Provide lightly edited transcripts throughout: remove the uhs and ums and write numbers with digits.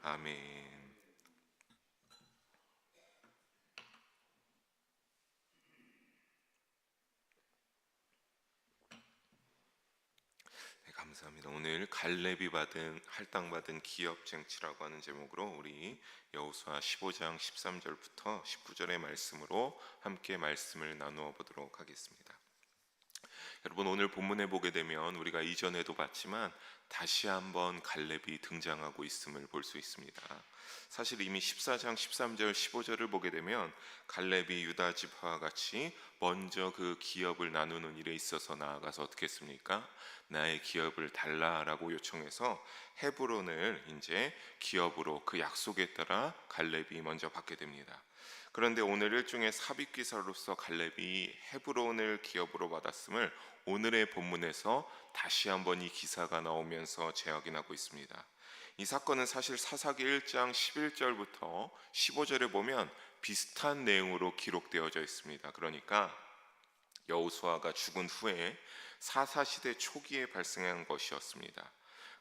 아멘. 네, 감사합니다. 오늘 갈렙이 할당받은 기업 쟁취라고 하는 제목으로 우리 여호수아 15장 13절부터 19절의 말씀으로 함께 말씀을 나누어 보도록 하겠습니다. 여러분, 오늘 본문에 보게 되면 우리가 이전에도 봤지만 다시 한번 갈렙이 등장하고 있음을 볼 수 있습니다. 사실 이미 14장 13절 15절을 보게 되면 갈렙이 유다 지파와 같이 먼저 그 기업을 나누는 일에 있어서 나아가서 어떻게 했습니까? 나의 기업을 달라라고 요청해서 헤브론을 이제 기업으로 그 약속에 따라 갈렙이 먼저 받게 됩니다. 그런데 오늘 일종의 삽입기사로서 갈렙이 헤브론을 기업으로 받았음을 오늘의 본문에서 다시 한번 이 기사가 나오면서 재확인하고 있습니다. 이 사건은 사실 사사기 1장 11절부터 15절에 보면 비슷한 내용으로 기록되어져 있습니다. 그러니까 여호수아가 죽은 후에 사사시대 초기에 발생한 것이었습니다.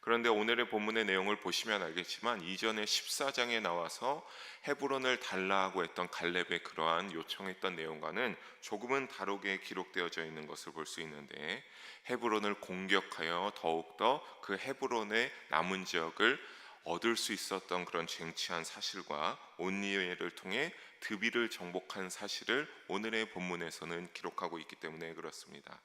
그런데 오늘의 본문의 내용을 보시면 알겠지만 이전에 14장에 나와서 헤브론을 달라고 했던 갈렙의 그러한 요청했던 내용과는 조금은 다르게 기록되어져 있는 것을 볼 수 있는데, 헤브론을 공격하여 더욱더 그 헤브론의 남은 지역을 얻을 수 있었던 그런 쟁취한 사실과 온니엘을 통해 드비를 정복한 사실을 오늘의 본문에서는 기록하고 있기 때문에 그렇습니다.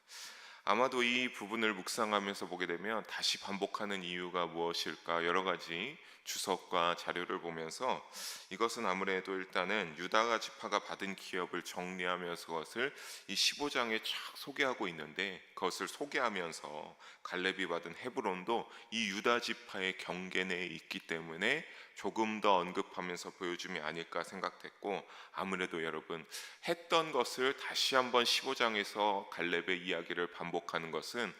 아마도 이 부분을 묵상하면서 보게 되면 다시 반복하는 이유가 무엇일까, 여러 가지 주석과 자료를 보면서 이것은 아무래도 일단은 유다 지파가 받은 기업을 정리하면서 그것을 이 15장에 쫙 소개하고 있는데, 그것을 소개하면서 갈렙이 받은 헤브론도 이 유다 지파의 경계 내에 있기 때문에 조금 더 언급하면서 보여줌이 아닐까 생각됐고, 아무래도 여러분 했던 것을 다시 한번 15장에서 갈렙의 이야기를 반복하는 것은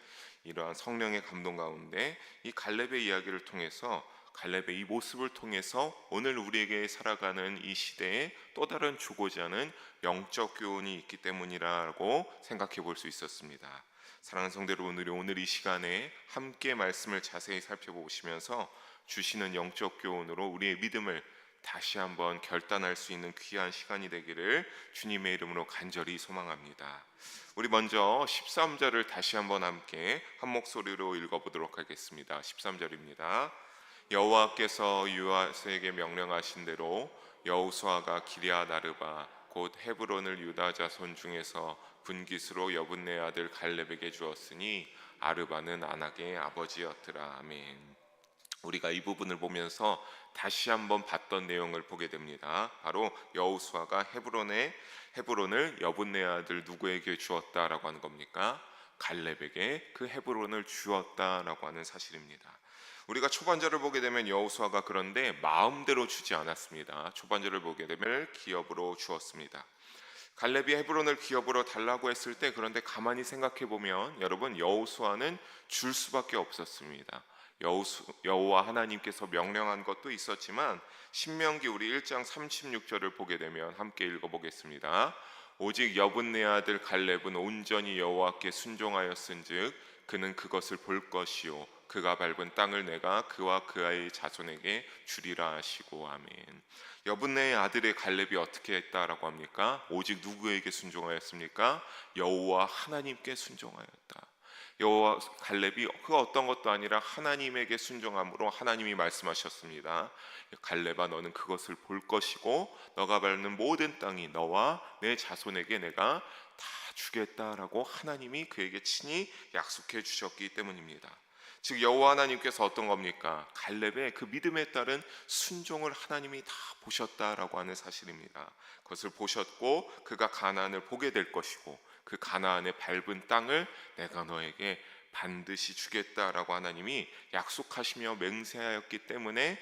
이러한 성령의 감동 가운데 이 갈렙의 이야기를 통해서, 갈렙의 이 모습을 통해서 오늘 우리에게 살아가는 이 시대에 또 다른 주고자 하는 영적 교훈이 있기 때문이라고 생각해 볼 수 있었습니다. 사랑하는 성도 여러분, 오늘 이 시간에 함께 말씀을 자세히 살펴보시면서 주시는 영적 교훈으로 우리의 믿음을 다시 한번 결단할 수 있는 귀한 시간이 되기를 주님의 이름으로 간절히 소망합니다. 우리 먼저 13절을 다시 한번 함께 한 목소리로 읽어보도록 하겠습니다. 13절입니다. 여호와께서 요아스에게 명령하신 대로 여호수아가 기럇 아르바 곧 헤브론을 유다 자손 중에서 분깃으로 여분네 아들 갈렙에게 주었으니 아르바는 아낙의 아버지였더라. 아멘. 우리가 이 부분을 보면서 다시 한번 봤던 내용을 보게 됩니다. 바로 여호수아가 헤브론을 여분네 아들 누구에게 주었다라고 하는 겁니까? 갈렙에게 그 헤브론을 주었다라고 하는 사실입니다. 우리가 초반절을 보게 되면 여호수아가 그런데 마음대로 주지 않았습니다. 초반절을 보게 되면 기업으로 주었습니다. 갈렙이 헤브론을 기업으로 달라고 했을 때, 그런데 가만히 생각해 보면 여러분, 여호수아는 줄 수밖에 없었습니다. 여호와 하나님께서 명령한 것도 있었지만, 신명기 우리 1장 36절을 보게 되면 함께 읽어보겠습니다. 오직 여분네 아들 갈렙은 온전히 여호와께 순종하였은즉 그는 그것을 볼 것이요 그가 밟은 땅을 내가 그와 그의 자손에게 주리라 하시고. 아멘. 여분네의 아들의 갈렙이 어떻게 했다라고 합니까? 오직 누구에게 순종하였습니까? 여호와 하나님께 순종하였다. 여호와 갈렙이 그 어떤 것도 아니라 하나님에게 순종함으로 하나님이 말씀하셨습니다. 갈렙아, 너는 그것을 볼 것이고 너가 밟는 모든 땅이 너와 내 자손에게 내가 다 주겠다라고 하나님이 그에게 친히 약속해 주셨기 때문입니다. 즉 여호와 하나님께서 어떤 겁니까? 갈렙의 그 믿음에 따른 순종을 하나님이 다 보셨다라고 하는 사실입니다. 그것을 보셨고 그가 가나안을 보게 될 것이고 그 가나안의 밟은 땅을 내가 너에게 반드시 주겠다라고 하나님이 약속하시며 맹세하였기 때문에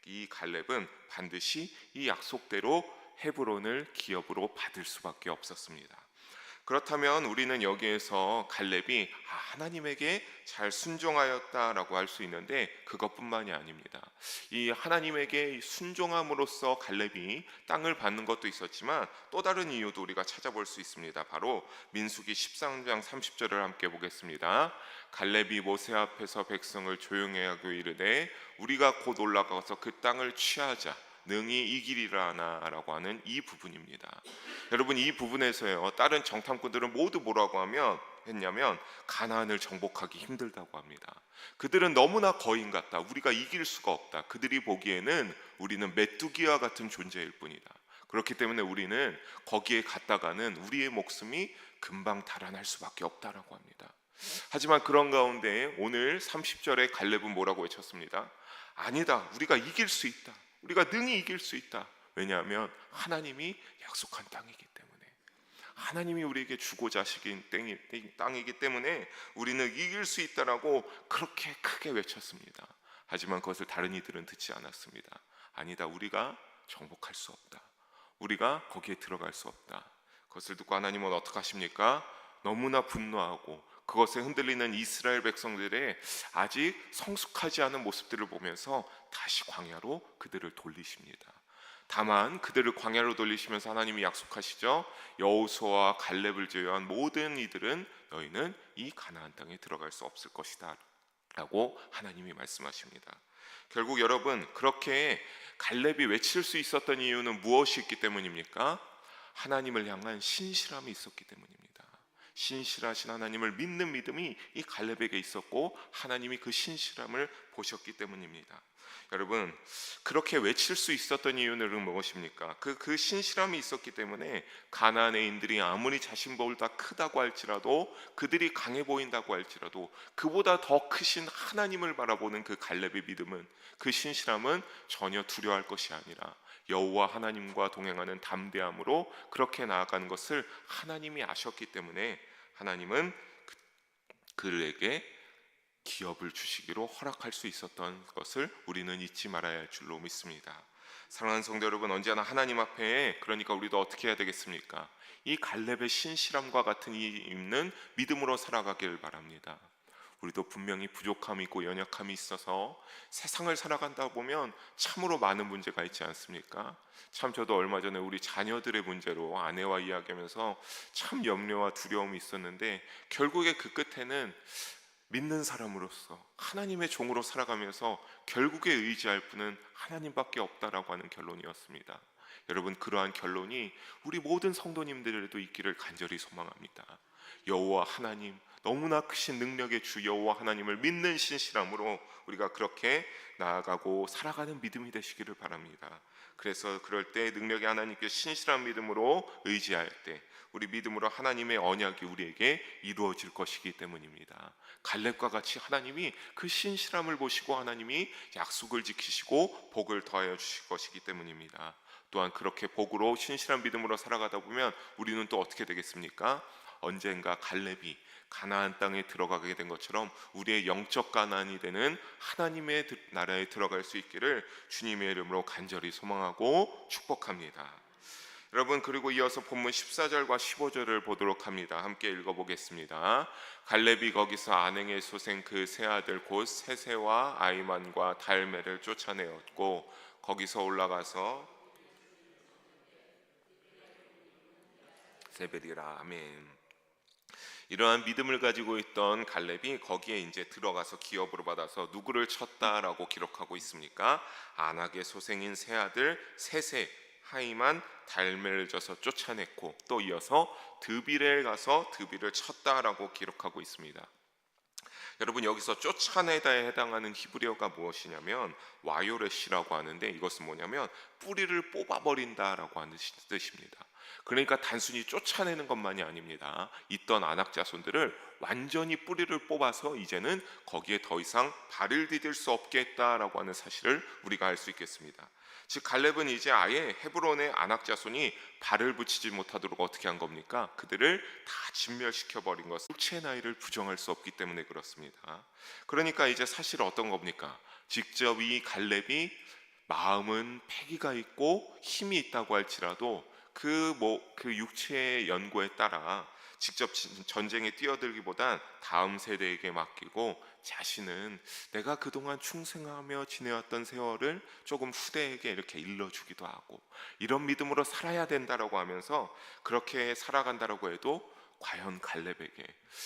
이 갈렙은 반드시 이 약속대로 헤브론을 기업으로 받을 수밖에 없었습니다. 그렇다면 우리는 여기에서 갈렙이 하나님에게 잘 순종하였다라고 할 수 있는데 그것뿐만이 아닙니다. 이 하나님에게 순종함으로써 갈렙이 땅을 받는 것도 있었지만 또 다른 이유도 우리가 찾아볼 수 있습니다. 바로 민수기 13장 30절을 함께 보겠습니다. 갈렙이 모세 앞에서 백성을 조용히 하고 이르되 우리가 곧 올라가서 그 땅을 취하자 능히 이기리라 하나라고 하는 이 부분입니다. 여러분, 이 부분에서요, 다른 정탐꾼들은 모두 뭐라고 했냐면 가나안을 정복하기 힘들다고 합니다. 그들은 너무나 거인 같다, 우리가 이길 수가 없다, 그들이 보기에는 우리는 메뚜기와 같은 존재일 뿐이다, 그렇기 때문에 우리는 거기에 갔다가는 우리의 목숨이 금방 달아날 수밖에 없다라고 합니다. 하지만 그런 가운데 오늘 30절에 갈렙은 뭐라고 외쳤습니다. 아니다, 우리가 이길 수 있다, 우리가 능히 이길 수 있다. 왜냐하면 하나님이 약속한 땅이기 때문에, 하나님이 우리에게 주고자 하시긴 땅이기 때문에 우리는 이길 수 있다라고 그렇게 크게 외쳤습니다. 하지만 그것을 다른 이들은 듣지 않았습니다. 아니다, 우리가 정복할 수 없다, 우리가 거기에 들어갈 수 없다. 그것을 듣고 하나님은 어떻게 하십니까? 너무나 분노하고 그것에 흔들리는 이스라엘 백성들의 아직 성숙하지 않은 모습들을 보면서 다시 광야로 그들을 돌리십니다. 다만 그들을 광야로 돌리시면서 하나님이 약속하시죠. 여호수아와 갈렙을 제외한 모든 이들은 너희는 이 가나안 땅에 들어갈 수 없을 것이다 라고 하나님이 말씀하십니다. 결국 여러분, 그렇게 갈렙이 외칠 수 있었던 이유는 무엇이 있기 때문입니까? 하나님을 향한 신실함이 있었기 때문입니다. 신실하신 하나님을 믿는 믿음이 이 갈렙에게 있었고 하나님이 그 신실함을 보셨기 때문입니다. 여러분, 그렇게 외칠 수 있었던 이유는 무엇입니까? 그 신실함이 있었기 때문에 가나안인들이 아무리 자신보다 크다고 할지라도, 그들이 강해 보인다고 할지라도 그보다 더 크신 하나님을 바라보는 그 갈렙의 믿음은, 그 신실함은 전혀 두려워할 것이 아니라 여호와 하나님과 동행하는 담대함으로 그렇게 나아가는 것을 하나님이 아셨기 때문에 하나님은 그들에게 기업을 주시기로 허락할 수 있었던 것을 우리는 잊지 말아야 할 줄로 믿습니다. 사랑하는 성도 여러분, 언제나 하나님 앞에, 그러니까 우리도 어떻게 해야 되겠습니까? 이 갈렙의 신실함과 같은 이 있는 믿음으로 살아가길 바랍니다. 우리도 분명히 부족함이 있고 연약함이 있어서 세상을 살아간다 보면 참으로 많은 문제가 있지 않습니까? 참 저도 얼마 전에 우리 자녀들의 문제로 아내와 이야기하면서 참 염려와 두려움이 있었는데, 결국에 그 끝에는 믿는 사람으로서 하나님의 종으로 살아가면서 결국에 의지할 분은 하나님밖에 없다라고 하는 결론이었습니다. 여러분, 그러한 결론이 우리 모든 성도님들에도 있기를 간절히 소망합니다. 여호와 하나님, 너무나 크신 능력의 주 여호와 하나님을 믿는 신실함으로 우리가 그렇게 나아가고 살아가는 믿음이 되시기를 바랍니다. 그래서 그럴 때 능력의 하나님께 신실한 믿음으로 의지할 때 우리 믿음으로 하나님의 언약이 우리에게 이루어질 것이기 때문입니다. 갈렙과 같이 하나님이 그 신실함을 보시고 하나님이 약속을 지키시고 복을 더하여 주실 것이기 때문입니다. 또한 그렇게 복으로 신실한 믿음으로 살아가다 보면 우리는 또 어떻게 되겠습니까? 언젠가 갈렙이 가나안 땅에 들어가게 된 것처럼 우리의 영적 가나안이 되는 하나님의 나라에 들어갈 수 있기를 주님의 이름으로 간절히 소망하고 축복합니다. 여러분, 그리고 이어서 본문 14절과 15절을 보도록 합니다. 함께 읽어보겠습니다. 갈렙이 거기서 안행의 소생 그 세 아들 곧 세세와 아이만과 달메를 쫓아내었고 거기서 올라가서 세베리라. 아멘. 이러한 믿음을 가지고 있던 갈렙이 거기에 이제 들어가서 기업으로 받아서 누구를 쳤다라고 기록하고 있습니까? 안악의 소생인 세 아들 세세, 하이만, 달메를 져서 쫓아냈고 또 이어서 드빌에 가서 드빌을 쳤다라고 기록하고 있습니다. 여러분, 여기서 쫓아내다에 해당하는 히브리어가 무엇이냐면 와요레시라고 하는데, 이것은 뭐냐면 뿌리를 뽑아버린다라고 하는 뜻입니다. 그러니까 단순히 쫓아내는 것만이 아닙니다. 있던 아낙 자손들을 완전히 뿌리를 뽑아서 이제는 거기에 더 이상 발을 디딜 수 없게 했다라고 하는 사실을 우리가 알 수 있겠습니다. 즉 갈렙은 이제 아예 헤브론의 아낙 자손이 발을 붙이지 못하도록 어떻게 한 겁니까? 그들을 다 진멸시켜 버린 것은 육체의 나이를 부정할 수 없기 때문에 그렇습니다. 그러니까 이제 사실 어떤 겁니까? 직접 이 갈렙이 마음은 패기가 있고 힘이 있다고 할지라도 그 육체의 연고에 따라 직접 전쟁에 뛰어들기보단 다음 세대에게 맡기고 자신은 내가 그동안 충성하며 지내왔던 세월을 조금 후대에게 이렇게 일러주기도 하고 이런 믿음으로 살아야 된다라고 하면서 그렇게 살아간다라고 해도 과연 갈렙에게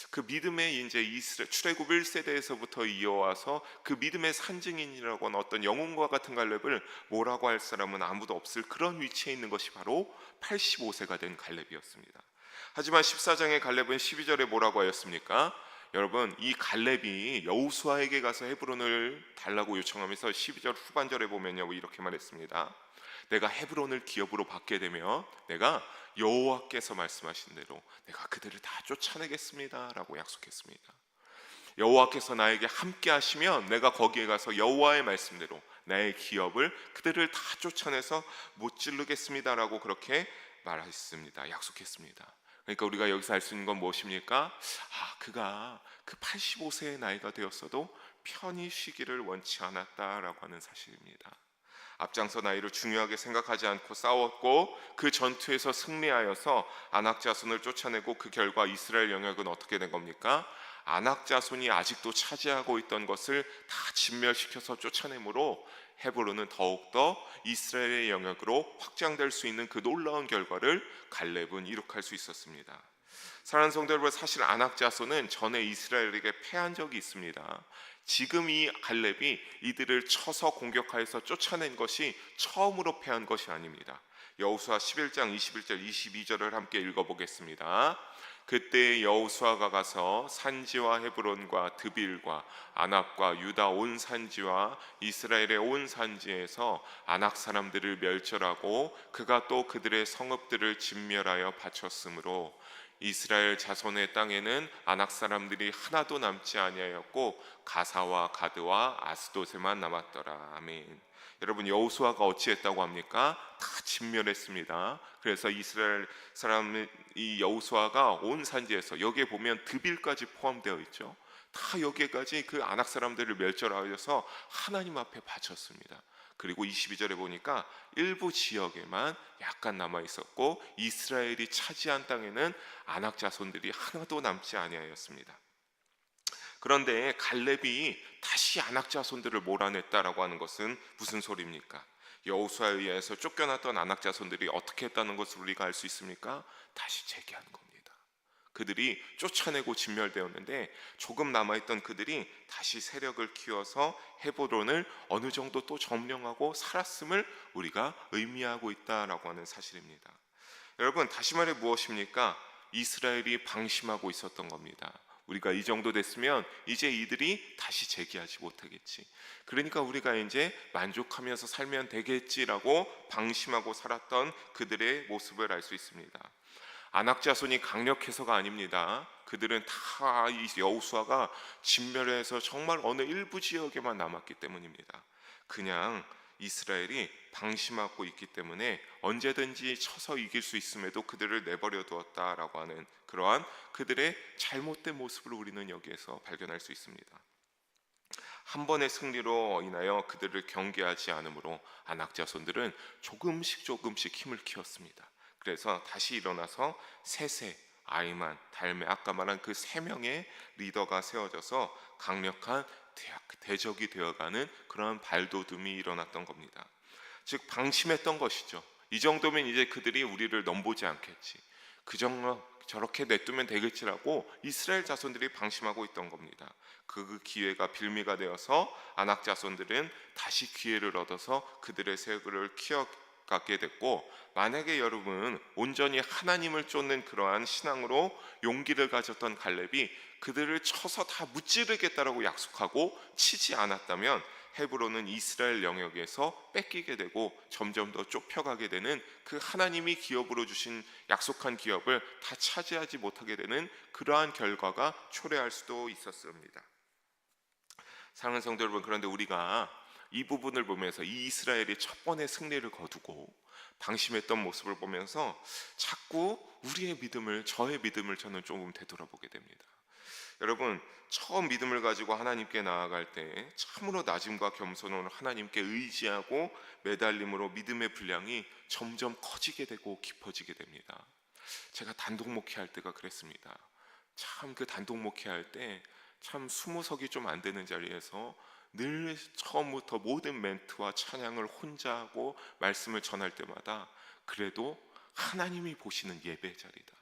그 믿음의 이제 이스라엘 출애굽 1세대에서부터 이어와서 그 믿음의 산증인이라고 하는 어떤 영웅과 같은 갈렙을 뭐라고 할 사람은 아무도 없을 그런 위치에 있는 것이 바로 85세가 된 갈렙이었습니다. 하지만 14장의 갈렙은 12절에 뭐라고 하였습니까? 여러분, 이 갈렙이 여호수아에게 가서 헤브론을 달라고 요청하면서 12절 후반절에 보면요 이렇게 말했습니다. 내가 헤브론을 기업으로 받게 되면 내가 여호와께서 말씀하신 대로 내가 그들을 다 쫓아내겠습니다 라고 약속했습니다. 여호와께서 나에게 함께 하시면 내가 거기에 가서 여호와의 말씀대로 나의 기업을 그들을 다 쫓아내서 못 지르겠습니다 라고 그렇게 말했습니다. 약속했습니다. 그러니까 우리가 여기서 알 수 있는 건 무엇입니까? 그가 그 85세의 나이가 되었어도 편히 쉬기를 원치 않았다라고 하는 사실입니다. 앞장서 나이를 중요하게 생각하지 않고 싸웠고 그 전투에서 승리하여서 아낙 자손을 쫓아내고 그 결과 이스라엘 영역은 어떻게 된 겁니까? 아낙 자손이 아직도 차지하고 있던 것을 다 진멸시켜서 쫓아내므로 헤브론은 더욱더 이스라엘의 영역으로 확장될 수 있는 그 놀라운 결과를 갈렙은 이룩할 수 있었습니다. 사랑하는 성도 여러분, 사실 아낙 자손은 전에 이스라엘에게 패한 적이 있습니다. 지금 이 갈렙이 이들을 쳐서 공격하여서 쫓아낸 것이 처음으로 패한 것이 아닙니다. 여호수아 11장 21절 22절을 함께 읽어보겠습니다. 그때 여호수아가 가서 산지와 헤브론과 드빌과 아납과 유다 온 산지와 이스라엘의 온 산지에서 아낙 사람들을 멸절하고 그가 또 그들의 성읍들을 진멸하여 바쳤으므로 이스라엘 자손의 땅에는 아낙 사람들이 하나도 남지 아니하였고 가사와 가드와 아스돗에만 남았더라. 아멘. 여러분, 여호수아가 어찌했다고 합니까? 다 진멸했습니다. 그래서 이스라엘 사람 이 여호수아가 온 산지에서 여기에 보면 드빌까지 포함되어 있죠. 다 여기까지 그 아낙 사람들을 멸절하여서 하나님 앞에 바쳤습니다. 그리고 22절에 보니까 일부 지역에만 약간 남아 있었고 이스라엘이 차지한 땅에는 아낙 자손들이 하나도 남지 아니하였습니다. 그런데 갈렙이 다시 아낙 자손들을 몰아냈다라고 하는 것은 무슨 소리입니까? 여호수아에 의해서 쫓겨났던 아낙 자손들이 어떻게 했다는 것을 우리가 알 수 있습니까? 다시 재기한 겁니다. 그들이 쫓아내고 진멸되었는데 조금 남아있던 그들이 다시 세력을 키워서 헤브론을 어느 정도 또 점령하고 살았음을 우리가 의미하고 있다라고 하는 사실입니다. 여러분, 다시 말해 무엇입니까? 이스라엘이 방심하고 있었던 겁니다. 우리가 이 정도 됐으면 이제 이들이 다시 재기하지 못하겠지. 그러니까 우리가 이제 만족하면서 살면 되겠지라고 방심하고 살았던 그들의 모습을 알 수 있습니다. 아낙 자손이 강력해서가 아닙니다. 그들은 다 이 여호수아가 진멸해서 정말 어느 일부 지역에만 남았기 때문입니다. 그냥 이스라엘이 방심하고 있기 때문에 언제든지 쳐서 이길 수 있음에도 그들을 내버려 두었다라고 하는 그러한 그들의 잘못된 모습을 우리는 여기에서 발견할 수 있습니다. 한 번의 승리로 인하여 그들을 경계하지 않으므로 아낙 자손들은 조금씩 힘을 키웠습니다. 그래서 다시 일어나서 세세, 아이만, 달메, 아까 말한 그 세 명의 리더가 세워져서 강력한 대적이 되어가는 그런 발돋움이 일어났던 겁니다. 즉 방심했던 것이죠. 이 정도면 이제 그들이 우리를 넘보지 않겠지. 그 정도 저렇게 내두면 되겠지라고 이스라엘 자손들이 방심하고 있던 겁니다. 그 기회가 빌미가 되어서 아낙 자손들은 다시 기회를 얻어서 그들의 세력을 키워가게 됐고, 만약에 여러분 온전히 하나님을 쫓는 그러한 신앙으로 용기를 가졌던 갈렙이 그들을 쳐서 다 무찌르겠다라고 약속하고 치지 않았다면 헤브론은 이스라엘 영역에서 뺏기게 되고 점점 더 좁혀가게 되는 그 하나님이 기업으로 주신 약속한 기업을 다 차지하지 못하게 되는 그러한 결과가 초래할 수도 있었습니다. 사랑하는 성도 여러분, 그런데 우리가 이 부분을 보면서 이 이스라엘이 첫 번의 승리를 거두고 방심했던 모습을 보면서 자꾸 우리의 믿음을, 저의 믿음을 저는 조금 되돌아보게 됩니다. 여러분, 처음 믿음을 가지고 하나님께 나아갈 때 참으로 낮음과 겸손으로 하나님께 의지하고 매달림으로 믿음의 분량이 점점 커지게 되고 깊어지게 됩니다. 제가 단독 목회할 때가 그랬습니다. 참 그 단독 목회할 때 참 20석이 좀 안 되는 자리에서 늘 처음부터 모든 멘트와 찬양을 혼자 하고 말씀을 전할 때마다 그래도 하나님이 보시는 예배 자리다.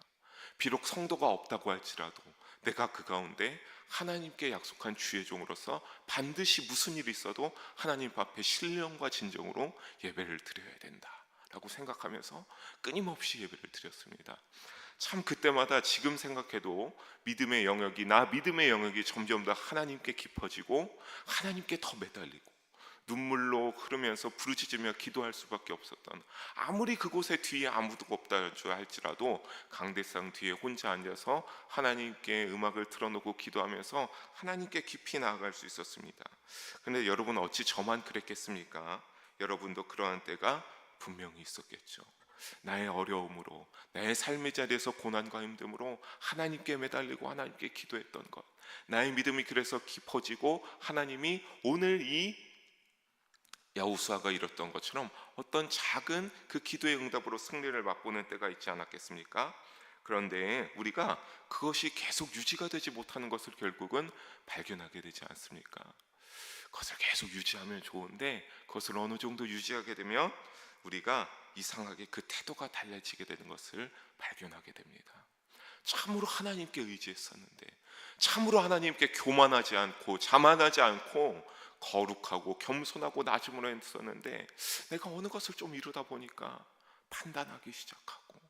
비록 성도가 없다고 할지라도 내가 그 가운데 하나님께 약속한 주의 종으로서 반드시 무슨 일이 있어도 하나님 앞에 신령과 진정으로 예배를 드려야 된다라고 생각하면서 끊임없이 예배를 드렸습니다. 참 그때마다 지금 생각해도 믿음의 영역이 점점 더 하나님께 깊어지고 하나님께 더 매달리고 눈물로 흐르면서 부르짖으며 기도할 수밖에 없었던, 아무리 그곳에 뒤에 아무도 없다 할지라도 강대상 뒤에 혼자 앉아서 하나님께 음악을 틀어놓고 기도하면서 하나님께 깊이 나아갈 수 있었습니다. 근데 여러분, 어찌 저만 그랬겠습니까? 여러분도 그러한 때가 분명히 있었겠죠. 나의 어려움으로, 나의 삶의 자리에서 고난과 힘듦으로 하나님께 매달리고 하나님께 기도했던 것, 나의 믿음이 그래서 깊어지고 하나님이 오늘 이 야호수아가 이뤘던 것처럼 어떤 작은 그 기도의 응답으로 승리를 맛보는 때가 있지 않았겠습니까? 그런데 우리가 그것이 계속 유지가 되지 못하는 것을 결국은 발견하게 되지 않습니까? 그것을 계속 유지하면 좋은데 그것을 어느 정도 유지하게 되면 우리가 이상하게 그 태도가 달라지게 되는 것을 발견하게 됩니다. 참으로 하나님께 의지했었는데, 참으로 하나님께 교만하지 않고 자만하지 않고 거룩하고 겸손하고 낮음으로 했었는데, 내가 어느 것을 좀 이루다 보니까 판단하기 시작하고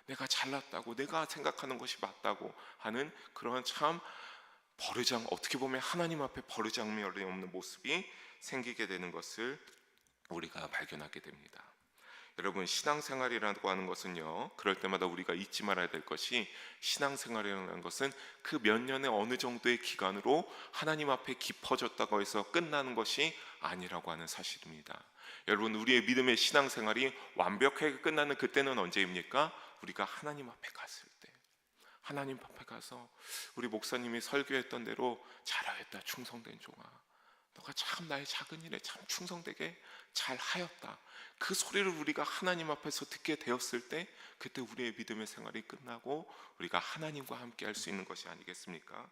내가 잘났다고, 내가 생각하는 것이 맞다고 하는 그런 참 어떻게 보면 하나님 앞에 버르장면이 없는 모습이 생기게 되는 것을 우리가 발견하게 됩니다. 여러분, 신앙생활이라고 하는 것은요, 그럴 때마다 우리가 잊지 말아야 될 것이, 신앙생활이라는 것은 그 몇 년의 어느 정도의 기간으로 하나님 앞에 깊어졌다고 해서 끝나는 것이 아니라고 하는 사실입니다. 여러분, 우리의 믿음의 신앙생활이 완벽하게 끝나는 그때는 언제입니까? 우리가 하나님 앞에 갔을 때, 하나님 앞에 가서 우리 목사님이 설교했던 대로 잘하였다 충성된 종아, 너가 참 나의 작은 일에 참 충성되게 잘 하였다, 그 소리를 우리가 하나님 앞에서 듣게 되었을 때, 그때 우리의 믿음의 생활이 끝나고 우리가 하나님과 함께 할 수 있는 것이 아니겠습니까?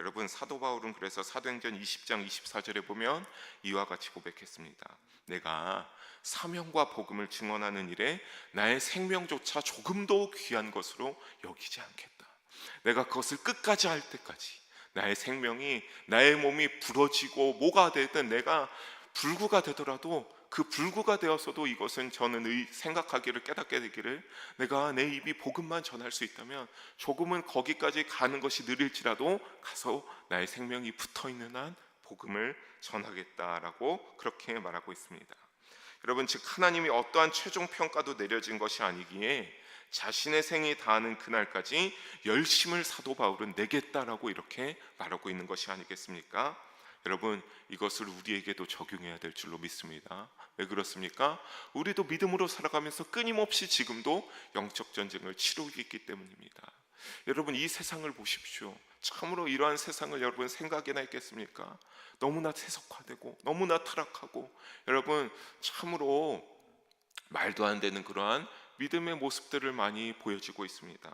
여러분, 사도 바울은 그래서 사도행전 20장 24절에 보면 이와 같이 고백했습니다. 내가 사명과 복음을 증언하는 일에 나의 생명조차 조금도 귀한 것으로 여기지 않겠다. 내가 그것을 끝까지 할 때까지 나의 생명이, 나의 몸이 부러지고 뭐가 되든, 내가 불구가 되더라도 그 불구가 되어서도 이것은 저는 생각하기를, 깨닫게 되기를, 내가 내 입이 복음만 전할 수 있다면 조금은 거기까지 가는 것이 느릴지라도 가서 나의 생명이 붙어있는 한 복음을 전하겠다라고 그렇게 말하고 있습니다. 여러분, 즉 하나님이 어떠한 최종 평가도 내려진 것이 아니기에 자신의 생이 다하는 그날까지 열심을 사도 바울은 내겠다라고 이렇게 말하고 있는 것이 아니겠습니까? 여러분, 이것을 우리에게도 적용해야 될 줄로 믿습니다. 왜 그렇습니까? 우리도 믿음으로 살아가면서 끊임없이 지금도 영적 전쟁을 치르고 있기 때문입니다. 여러분, 이 세상을 보십시오. 참으로 이러한 세상을 여러분 생각이나 했겠습니까? 너무나 세속화되고 너무나 타락하고, 여러분 참으로 말도 안 되는 그러한 믿음의 모습들을 많이 보여지고 있습니다.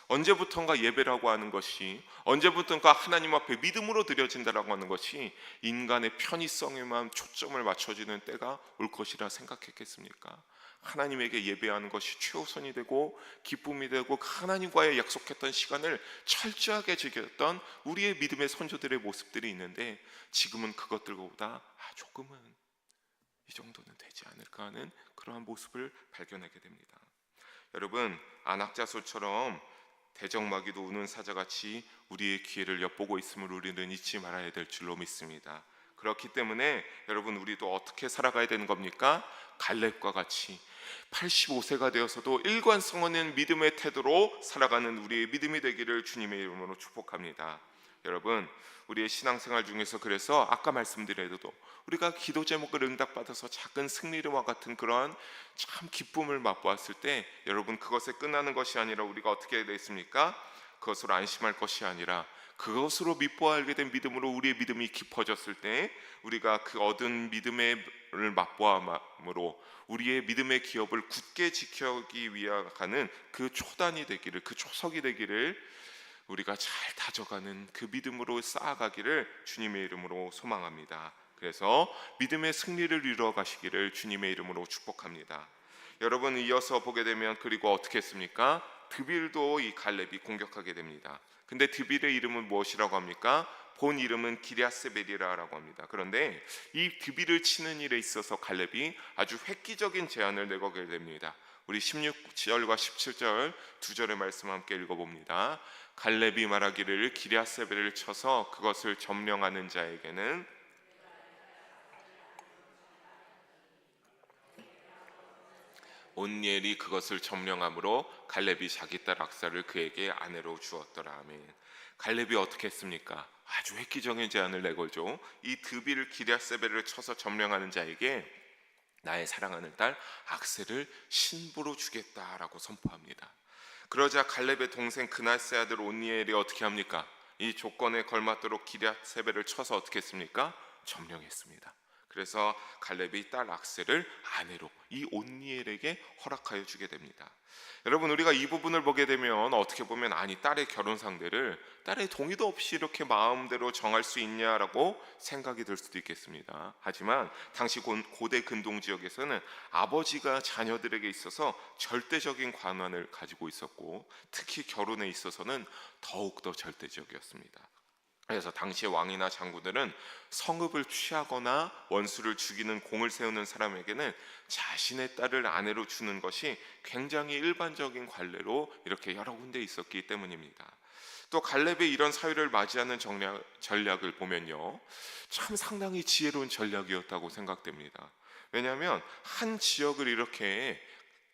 언제부턴가 예배라고 하는 것이, 언제부턴가 하나님 앞에 믿음으로 드려진다라고 하는 것이 인간의 편의성에만 초점을 맞춰지는 때가 올 것이라 생각했겠습니까? 하나님에게 예배하는 것이 최우선이 되고 기쁨이 되고 하나님과의 약속했던 시간을 철저하게 지켰던 우리의 믿음의 선조들의 모습들이 있는데, 지금은 그것들보다 조금은 이 정도는 되지 않을까 하는 그러한 모습을 발견하게 됩니다. 여러분, 안악자소처럼 대적마귀도 우는 사자같이 우리의 기회를 엿보고 있음을 우리는 잊지 말아야 될 줄로 믿습니다. 그렇기 때문에 여러분, 우리도 어떻게 살아가야 되는 겁니까? 갈렙과 같이 85세가 되어서도 일관성 있는 믿음의 태도로 살아가는 우리의 믿음이 되기를 주님의 이름으로 축복합니다. 여러분, 우리의 신앙생활 중에서 그래서 아까 말씀드려도 우리가 기도 제목을 응답받아서 작은 승리와 같은 그러한 참 기쁨을 맛보았을 때, 여러분 그것에 끝나는 것이 아니라 우리가 어떻게 해야 되겠습니까? 그것으로 안심할 것이 아니라 그것으로 믿고 알게 된 믿음으로 우리의 믿음이 깊어졌을 때 우리가 그 얻은 믿음을 맛보함으로 우리의 믿음의 기업을 굳게 지키기 위하는 그 초단이 되기를, 그 초석이 되기를 우리가 잘 다져가는 그 믿음으로 쌓아가기를 주님의 이름으로 소망합니다. 그래서 믿음의 승리를 이루어 가시기를 주님의 이름으로 축복합니다. 여러분, 이어서 보게 되면 그리고 어떻게 했습니까? 드빌도 이 갈렙이 공격하게 됩니다. 근데 드빌의 이름은 무엇이라고 합니까? 본 이름은 기랴세벨이라고 합니다. 그런데 이 드빌을 치는 일에 있어서 갈렙이 아주 획기적인 제안을 내거게 됩니다. 우리 16절과 17절 두 절의 말씀 함께 읽어봅니다. 갈렙이 말하기를 기랴세벨을 쳐서 그것을 점령하는 자에게는 온니엘이 그것을 점령함으로 갈렙이 자기 딸 악사를 그에게 아내로 주었더라. 아멘. 갈렙이 어떻게 했습니까? 아주 획기적인 제안을 내걸죠. 이 드빌을 기랴세벨을 쳐서 점령하는 자에게 나의 사랑하는 딸 악셀을 신부로 주겠다라고 선포합니다. 그러자 갈렙의 동생 그나스의 아들 온니엘이 어떻게 합니까? 이 조건에 걸맞도록 기랴세벨을 쳐서 어떻게 했습니까? 점령했습니다. 그래서 갈렙이 딸 악셀을 아내로 이 온니엘에게 허락하여 주게 됩니다. 여러분, 우리가 이 부분을 보게 되면 어떻게 보면 아니 딸의 결혼 상대를 딸의 동의도 없이 이렇게 마음대로 정할 수 있냐라고 생각이 들 수도 있겠습니다. 하지만 당시 고대 근동 지역에서는 아버지가 자녀들에게 있어서 절대적인 관한을 가지고 있었고 특히 결혼에 있어서는 더욱더 절대적이었습니다. 그래서 당시의 왕이나 장군들은 성읍을 취하거나 원수를 죽이는 공을 세우는 사람에게는 자신의 딸을 아내로 주는 것이 굉장히 일반적인 관례로 이렇게 여러 군데 있었기 때문입니다. 또 갈렙의 이런 사회를 맞이하는 전략을 보면요, 참 상당히 지혜로운 전략이었다고 생각됩니다. 왜냐하면 한 지역을 이렇게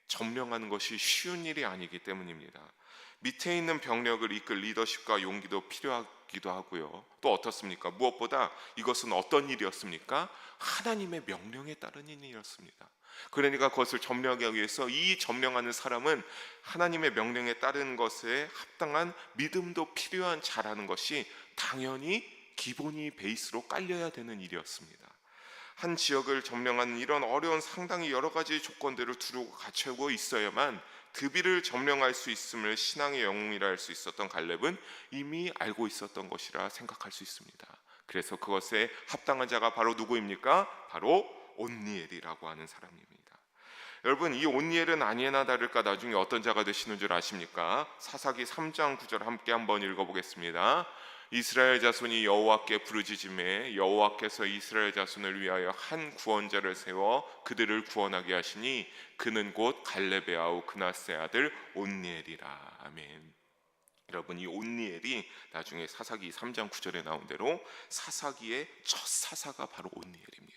점령하는 것이 쉬운 일이 아니기 때문입니다. 밑에 있는 병력을 이끌 리더십과 용기도 필요하기도 하고요. 또 어떻습니까? 무엇보다 이것은 어떤 일이었습니까? 하나님의 명령에 따른 일이었습니다. 그러니까 그것을 점령하기 위해서 이 점령하는 사람은 하나님의 명령에 따른 것에 합당한 믿음도 필요한 자라는 것이 당연히 기본이 베이스로 깔려야 되는 일이었습니다. 한 지역을 점령하는 이런 어려운 상당히 여러 가지 조건들을 두루고 갖추고 있어야만 드빌을 점령할 수 있음을 신앙의 영웅이라 할 수 있었던 갈렙은 이미 알고 있었던 것이라 생각할 수 있습니다. 그래서 그것에 합당한 자가 바로 누구입니까? 바로 온니엘이라고 하는 사람입니다. 여러분, 이 온니엘은 아니나 다를까 나중에 어떤 자가 되시는 줄 아십니까? 사사기 3장 9절 함께 한번 읽어보겠습니다. 이스라엘 자손이 여호와께 부르짖음에 여호와께서 이스라엘 자손을 위하여 한 구원자를 세워 그들을 구원하게 하시니 그는 곧 갈렙의 아우 그나스의 아들 온니엘이라. 아멘. 여러분, 이 온니엘이 나중에 사사기 3장 9절에 나온 대로 사사기의 첫 사사가 바로 온니엘입니다.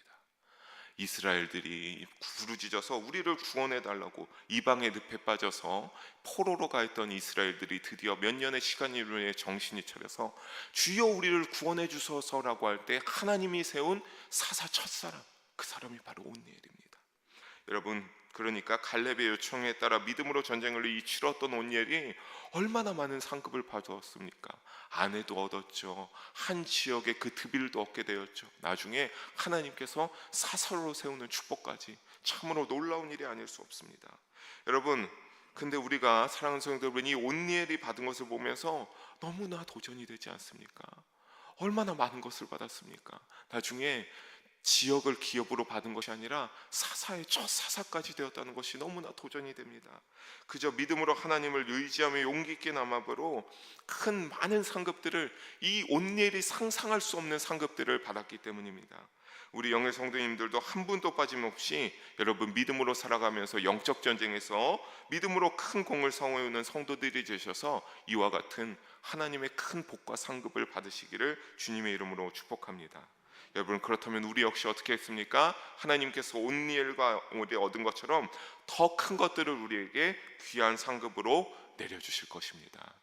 이스라엘들이 부르짖어서 우리를 구원해 달라고 이방의 늪에 빠져서 포로로 가 있던 이스라엘들이 드디어 몇 년의 시간이 후에 정신이 차려서 주여 우리를 구원해 주소서라고 할 때 하나님이 세운 사사 첫사람, 그 사람이 바로 온니엘입니다. 여러분, 그러니까 갈렙의 요청에 따라 믿음으로 전쟁을 치렀던 온니엘이 얼마나 많은 상급을 받았습니까? 아내도 얻었죠. 한 지역에 그 드빌도 얻게 되었죠. 나중에 하나님께서 사사로 세우는 축복까지, 참으로 놀라운 일이 아닐 수 없습니다. 여러분, 근데 우리가 사랑하는 성도 여러분, 이 온니엘이 받은 것을 보면서 너무나 도전이 되지 않습니까? 얼마나 많은 것을 받았습니까? 나중에 지역을 기업으로 받은 것이 아니라 사사의 첫 사사까지 되었다는 것이 너무나 도전이 됩니다. 그저 믿음으로 하나님을 의지하며 용기 있게 남아으로 큰 많은 상급들을, 이 온니엘이 상상할 수 없는 상급들을 받았기 때문입니다. 우리 영의 성도님들도 한 분도 빠짐없이 여러분 믿음으로 살아가면서 영적 전쟁에서 믿음으로 큰 공을 세우는 성도들이 되셔서 이와 같은 하나님의 큰 복과 상급을 받으시기를 주님의 이름으로 축복합니다. 여러분, 그렇다면 우리 역시 어떻게 했습니까? 하나님께서 온니엘과 우리 얻은 것처럼 더 큰 것들을 우리에게 귀한 상급으로 내려주실 것입니다.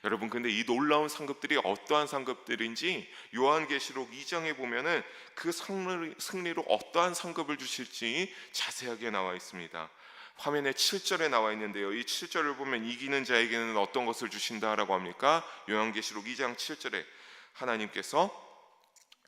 여러분, 근데 이 놀라운 상급들이 어떠한 상급들인지 요한계시록 2장에 보면은 그 승리로 어떠한 상급을 주실지 자세하게 나와 있습니다. 화면에 7절에 나와 있는데요. 이 7절을 보면 이기는 자에게는 어떤 것을 주신다라고 합니까? 요한계시록 2장 7절에 하나님께서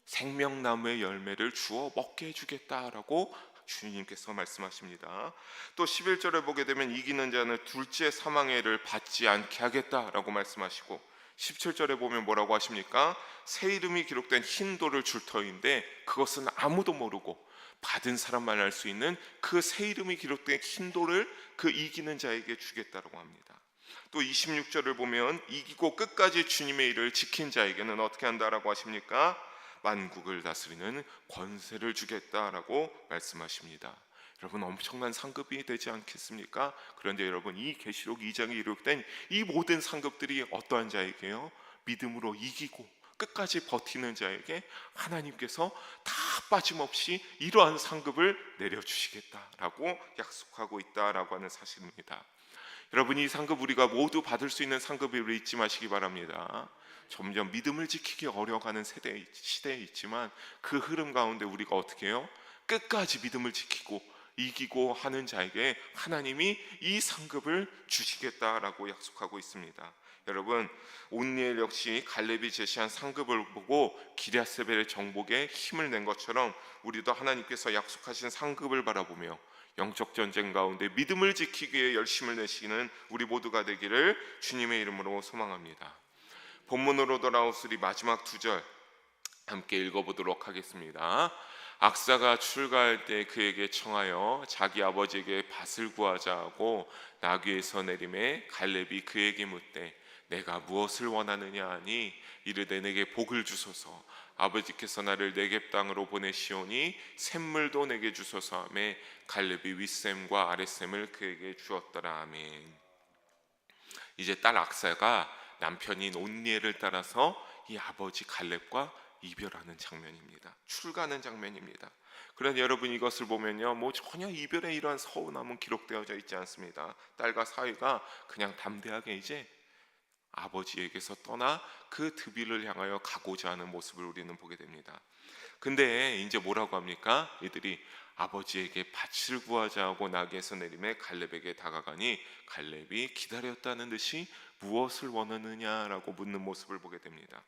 생명나무의 열매를 주어 먹게 해주겠다라고 주님께서 말씀하십니다. 또 11절에 보게 되면 이기는 자는 둘째 사망의 해를 받지 않게 하겠다라고 말씀하시고, 17절에 보면 뭐라고 하십니까? 새 이름이 기록된 흰 돌을 줄 터인데 그것은 아무도 모르고 받은 사람만 알 수 있는 그 새 이름이 기록된 흰 돌을 그 이기는 자에게 주겠다라고 합니다. 또 26절을 보면 이기고 끝까지 주님의 일을 지킨 자에게는 어떻게 한다라고 하십니까? 만국을 다스리는 권세를 주겠다라고 말씀하십니다. 여러분, 엄청난 상급이 되지 않겠습니까? 그런데 여러분, 이 계시록 2장에 기록된 이 모든 상급들이 어떠한 자에게요? 믿음으로 이기고 끝까지 버티는 자에게 하나님께서 다 빠짐없이 이러한 상급을 내려주시겠다라고 약속하고 있다라고 하는 사실입니다. 여러분, 이 상급 우리가 모두 받을 수 있는 상급을 잊지 마시기 바랍니다. 점점 믿음을 지키기 어려워가는 시대에 있지만 그 흐름 가운데 우리가 어떻게 해요? 끝까지 믿음을 지키고 이기고 하는 자에게 하나님이 이 상급을 주시겠다라고 약속하고 있습니다. 여러분, 온니엘 역시 갈렙이 제시한 상급을 보고 기랴세벨의 정복에 힘을 낸 것처럼 우리도 하나님께서 약속하신 상급을 바라보며 영적 전쟁 가운데 믿음을 지키기 위해 열심을 내시는 우리 모두가 되기를 주님의 이름으로 소망합니다. 본문으로 돌아오시리 마지막 2절 함께 읽어보도록 하겠습니다. 악사가 출가할 때 그에게 청하여 자기 아버지에게 밭을 구하자 하고 나귀에서 내림에 갈렙이 그에게 묻되 내가 무엇을 원하느냐 하니 이르되 내게 복을 주소서 아버지께서 나를 네겝 땅으로 보내시오니 샘물도 내게 주소서 하며 갈렙이 윗샘과 아랫샘을 그에게 주었더라. 아멘. 이제 딸 악사가 남편인 온니엘을 따라서 이 아버지 갈렙과 이별하는 장면입니다. 출가하는 장면입니다. 그런데 여러분, 이것을 보면요, 전혀 이별의 이러한 서운함은 기록되어져 있지 않습니다. 딸과 사위가 그냥 담대하게 이제 아버지에게서 떠나 그 드빌을 향하여 가고자 하는 모습을 우리는 보게 됩니다. 근데 이제 뭐라고 합니까? 이들이 아버지에게 밭을 구하자 하고 나귀에서 내림에 갈렙에게 다가가니 갈렙이 기다렸다는 듯이 무엇을 원하느냐라고 묻는 모습을 보게 됩니다.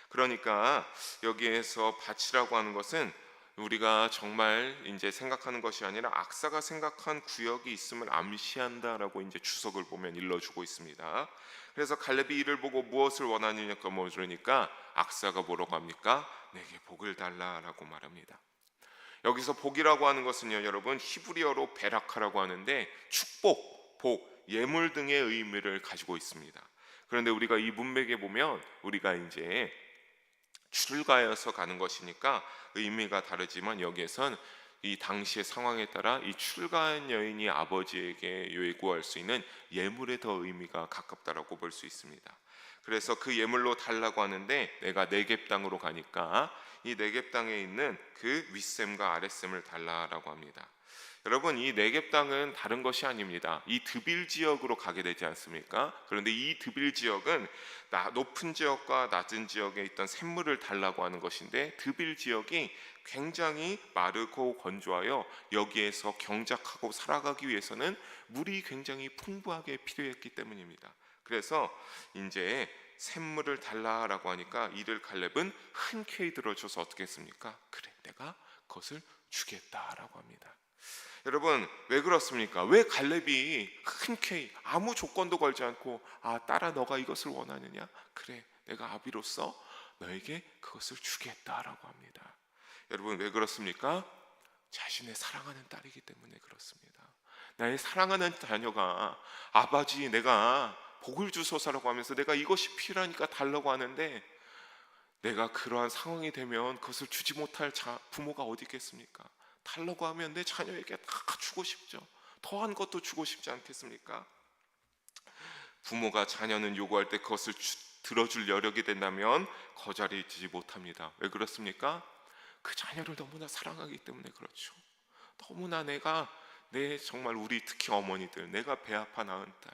그러니까 여기에서 밭이라고 하는 것은 우리가 정말 이제 생각하는 것이 아니라 악사가 생각한 구역이 있음을 암시한다라고 이제 주석을 보면 일러주고 있습니다. 그래서 갈렙이 이를 보고 무엇을 원하느냐고 물으니까 악사가 뭐라고 합니까? 내게 복을 달라라고 말합니다. 여기서 복이라고 하는 것은요, 여러분, 히브리어로 베라카라고 하는데 축복, 복, 예물 등의 의미를 가지고 있습니다. 그런데 우리가 이 문맥에 보면 우리가 이제 출가해서 가는 것이니까 의미가 다르지만 여기에선 이 당시의 상황에 따라 이 출가한 여인이 아버지에게 요구할 수 있는 예물에 더 의미가 가깝다라고 볼 수 있습니다. 그래서 그 예물로 달라고 하는데 내가 네겝 땅으로 가니까 이 네겝 땅에 있는 그 윗샘과 아랫샘을 달라라고 합니다. 여러분, 이 네겝 땅은 다른 것이 아닙니다. 이 드빌 지역으로 가게 되지 않습니까? 그런데 이 드빌 지역은 높은 지역과 낮은 지역에 있던 샘물을 달라고 하는 것인데 드빌 지역이 굉장히 마르고 건조하여 여기에서 경작하고 살아가기 위해서는 물이 굉장히 풍부하게 필요했기 때문입니다. 그래서 이제 샘물을 달라라고 하니까 이를 갈렙은 흔쾌히 들어줘서 어떻게 했습니까? 그래, 내가 그것을 주겠다라고 합니다. 여러분, 왜 그렇습니까? 왜 갈렙이 흔쾌히 아무 조건도 걸지 않고 딸아, 너가 이것을 원하느냐? 그래, 내가 아비로서 너에게 그것을 주겠다라고 합니다. 여러분, 왜 그렇습니까? 자신의 사랑하는 딸이기 때문에 그렇습니다. 나의 사랑하는 자녀가 아버지 내가 복을 주소서라고 하면서 내가 이것이 필요하니까 달라고 하는데 내가 그러한 상황이 되면 그것을 주지 못할 부모가 어디 있겠습니까? 달라고 하면 내 자녀에게 다 주고 싶죠. 더한 것도 주고 싶지 않겠습니까? 부모가 자녀는 요구할 때 그것을 들어줄 여력이 된다면 거절하지 못합니다. 왜 그렇습니까? 그 자녀를 너무나 사랑하기 때문에 그렇죠. 너무나 정말 우리 특히 어머니들, 내가 배 아파 낳은 딸,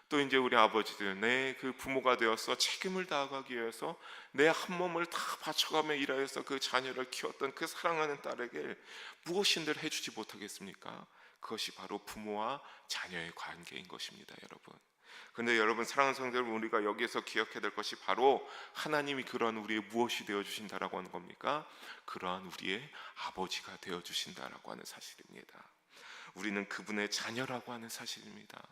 또 이제 우리 아버지들 내 그 부모가 되어서 책임을 다하기 위해서 내 한 몸을 다 바쳐가며 일하여서 그 자녀를 키웠던 그 사랑하는 딸에게 무엇인들 해주지 못하겠습니까? 그것이 바로 부모와 자녀의 관계인 것입니다, 여러분. 그런데 여러분, 사랑하는 성도 여러분, 우리가 여기에서 기억해야 될 것이 바로 하나님이 그러한 우리의 무엇이 되어 주신다라고 하는 겁니까? 그러한 우리의 아버지가 되어 주신다라고 하는 사실입니다. 우리는 그분의 자녀라고 하는 사실입니다.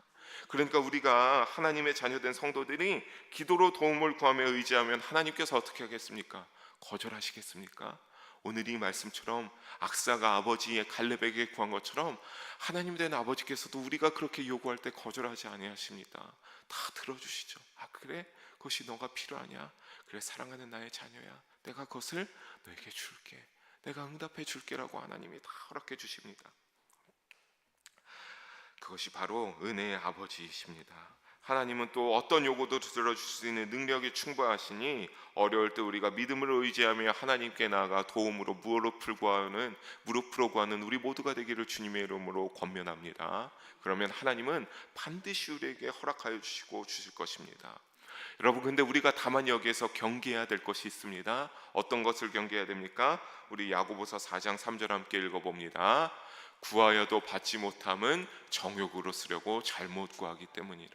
그러니까 우리가 하나님의 자녀된 성도들이 기도로 도움을 구하며 의지하면 하나님께서 어떻게 하겠습니까? 거절하시겠습니까? 오늘 이 말씀처럼 악사가 아버지의 갈렙에게 구한 것처럼 하나님 된 아버지께서도 우리가 그렇게 요구할 때 거절하지 아니하십니다. 다 들어주시죠. 아, 그래? 그것이 너가 필요하냐? 그래, 사랑하는 나의 자녀야, 내가 그것을 너에게 줄게, 내가 응답해 줄게라고 하나님이 다 허락해 주십니다. 그것이 바로 은혜의 아버지이십니다. 하나님은 또 어떤 요구도 들어줄 수 있는 능력이 충분하시니 어려울 때 우리가 믿음으로 의지하며 하나님께 나아가 도움으로 무릎으로 구하는 우리 모두가 되기를 주님의 이름으로 권면합니다. 그러면 하나님은 반드시 우리에게 허락하여 주시고 주실 것입니다. 여러분, 근데 우리가 다만 여기에서 경계해야 될 것이 있습니다. 어떤 것을 경계해야 됩니까? 우리 야고보서 4장 3절 함께 읽어봅니다. 구하여도 받지 못함은 정욕으로 쓰려고 잘못 구하기 때문이라.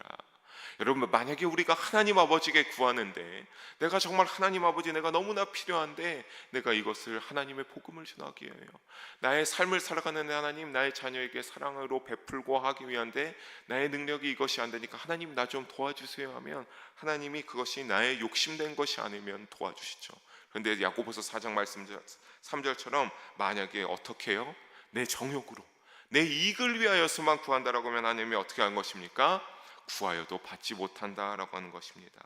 여러분, 만약에 우리가 하나님 아버지께 구하는데 내가 정말 하나님 아버지, 내가 너무나 필요한데 내가 이것을 하나님의 복음을 전하기 위하여 나의 삶을 살아가는 하나님, 나의 자녀에게 사랑으로 베풀고 하기 위한데 나의 능력이 이것이 안 되니까 하나님 나 좀 도와주세요 하면 하나님이 그것이 나의 욕심된 것이 아니면 도와주시죠. 그런데 야고보서 4장 말씀 3절처럼 만약에 어떻게 해요? 내 정욕으로 내 이익을 위하여서만 구한다라고 하면 하나님이 어떻게 한 것입니까? 구하여도 받지 못한다라고 하는 것입니다.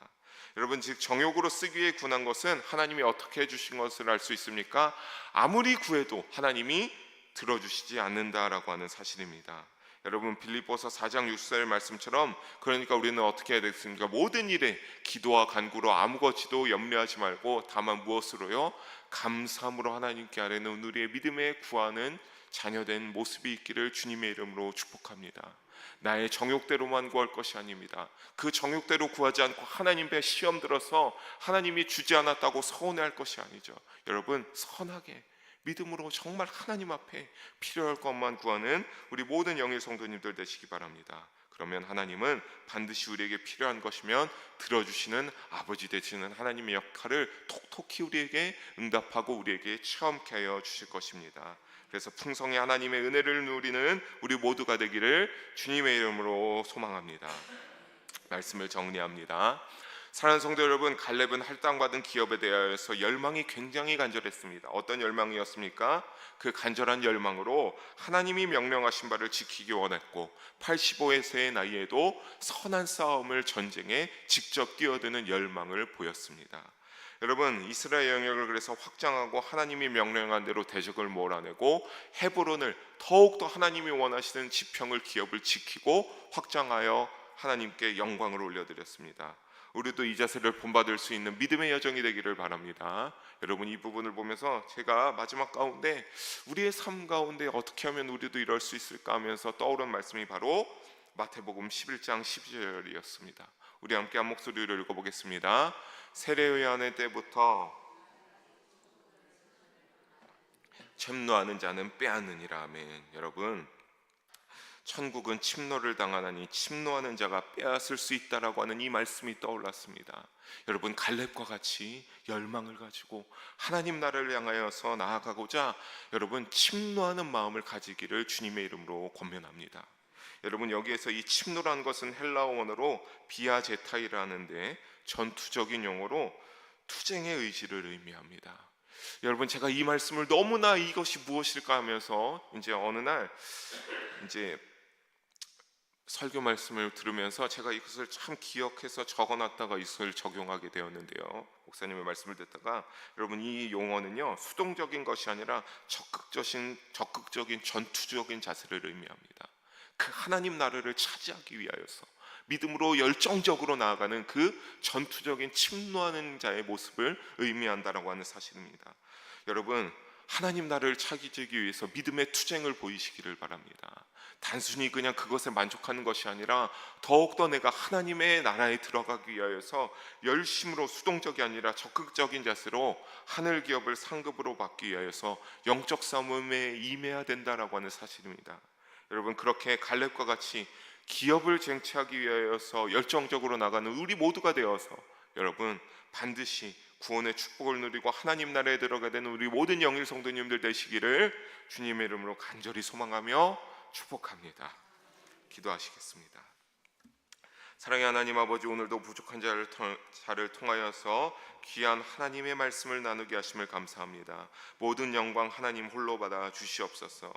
여러분, 즉 정욕으로 쓰기 위해 구한 것은 하나님이 어떻게 해주신 것을 알 수 있습니까? 아무리 구해도 하나님이 들어주시지 않는다라고 하는 사실입니다. 여러분, 빌립보서 4장 6절 말씀처럼 그러니까 우리는 어떻게 해야 되겠습니까? 모든 일에 기도와 간구로 아무것도 염려하지 말고 다만 무엇으로요? 감사함으로 하나님께 아뢰는 우리의 믿음에 구하는 자녀된 모습이 있기를 주님의 이름으로 축복합니다. 나의 정욕대로만 구할 것이 아닙니다. 그 정욕대로 구하지 않고 하나님의 시험 들어서 하나님이 주지 않았다고 서운해할 것이 아니죠. 여러분, 선하게 믿음으로 정말 하나님 앞에 필요할 것만 구하는 우리 모든 영의 성도님들 되시기 바랍니다. 그러면 하나님은 반드시 우리에게 필요한 것이면 들어주시는 아버지 되시는 하나님의 역할을 톡톡히 우리에게 응답하고 우리에게 체험케 하여 주실 것입니다. 그래서 풍성의 하나님의 은혜를 누리는 우리 모두가 되기를 주님의 이름으로 소망합니다. 말씀을 정리합니다. 사랑하는 성도 여러분, 갈렙은 할당받은 기업에 대하여서 열망이 굉장히 간절했습니다. 어떤 열망이었습니까? 그 간절한 열망으로 하나님이 명령하신 바를 지키기 원했고 85세의 나이에도 선한 싸움을 전쟁에 직접 뛰어드는 열망을 보였습니다. 여러분, 이스라엘 영역을 그래서 확장하고 하나님이 명령한 대로 대적을 몰아내고 헤브론을 더욱더 하나님이 원하시는 지평을 기업을 지키고 확장하여 하나님께 영광을 올려드렸습니다. 우리도 이 자세를 본받을 수 있는 믿음의 여정이 되기를 바랍니다. 여러분, 이 부분을 보면서 제가 마지막 가운데 우리의 삶 가운데 어떻게 하면 우리도 이럴 수 있을까 하면서 떠오른 말씀이 바로 마태복음 11장 12절이었습니다. 우리 함께 한 목소리로 읽어보겠습니다. 세례요한의 때부터 침노하는 자는 빼앗느니라. 아멘. 여러분, 천국은 침노를 당하나니 침노하는 자가 빼앗을 수 있다라고 하는 이 말씀이 떠올랐습니다. 여러분, 갈렙과 같이 열망을 가지고 하나님 나라를 향하여서 나아가고자 여러분 침노하는 마음을 가지기를 주님의 이름으로 권면합니다. 여러분, 여기에서 이 침노라는 것은 헬라어 원어로 비아제타이라는데 전투적인 용어로 투쟁의 의지를 의미합니다. 여러분, 제가 이 말씀을 너무나 이것이 무엇일까 하면서 이제 어느 날 이제 설교 말씀을 들으면서 제가 이것을 참 기억해서 적어놨다가 이것을 적용하게 되었는데요. 목사님의 말씀을 듣다가 여러분, 이 용어는요 수동적인 것이 아니라 적극적인 전투적인 자세를 의미합니다. 그 하나님 나라를 차지하기 위하여서 믿음으로 열정적으로 나아가는 그 전투적인 침노하는 자의 모습을 의미한다라고 하는 사실입니다. 여러분, 하나님 나라를 차지하기 위해서 믿음의 투쟁을 보이시기를 바랍니다. 단순히 그냥 그것에 만족하는 것이 아니라 더욱더 내가 하나님의 나라에 들어가기 위하여서 열심으로, 수동적이 아니라 적극적인 자세로 하늘 기업을 상급으로 받기 위하여서 영적 싸움에 임해야 된다라고 하는 사실입니다. 여러분, 그렇게 갈렙과 같이 기업을 쟁취하기 위하여서 열정적으로 나가는 우리 모두가 되어서 여러분 반드시 구원의 축복을 누리고 하나님 나라에 들어가야 되는 우리 모든 영일 성도님들 되시기를 주님의 이름으로 간절히 소망하며 축복합니다. 기도하시겠습니다. 사랑의 하나님 아버지, 오늘도 부족한 자를 통하여서 귀한 하나님의 말씀을 나누게 하심을 감사합니다. 모든 영광 하나님 홀로 받아 주시옵소서.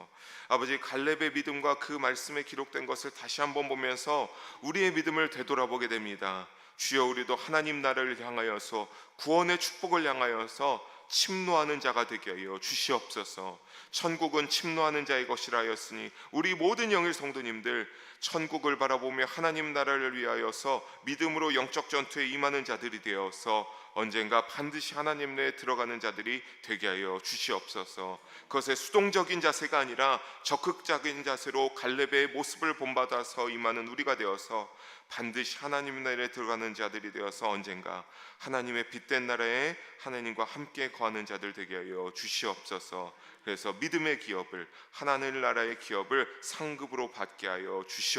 아버지, 갈렙의 믿음과 그 말씀에 기록된 것을 다시 한번 보면서 우리의 믿음을 되돌아보게 됩니다. 주여, 우리도 하나님 나라를 향하여서 구원의 축복을 향하여서 침노하는 자가 되게 하여 주시옵소서. 천국은 침노하는 자의 것이라 하였으니 우리 모든 영일 성도님들 천국을 바라보며 하나님 나라를 위하여서 믿음으로 영적 전투에 임하는 자들이 되어서 언젠가 반드시 하나님 내에 들어가는 자들이 되게 하여 주시옵소서. 그것의 수동적인 자세가 아니라 적극적인 자세로 갈렙의 모습을 본받아서 임하는 우리가 되어서 반드시 하나님 나라에 들어가는 자들이 되어서 언젠가 하나님의 빛된 나라에 하나님과 함께 거하는 자들 되게 하여 주시옵소서. 그래서 믿음의 기업을, 하나님 나라의 기업을 상급으로 받게 하여 주시옵소서.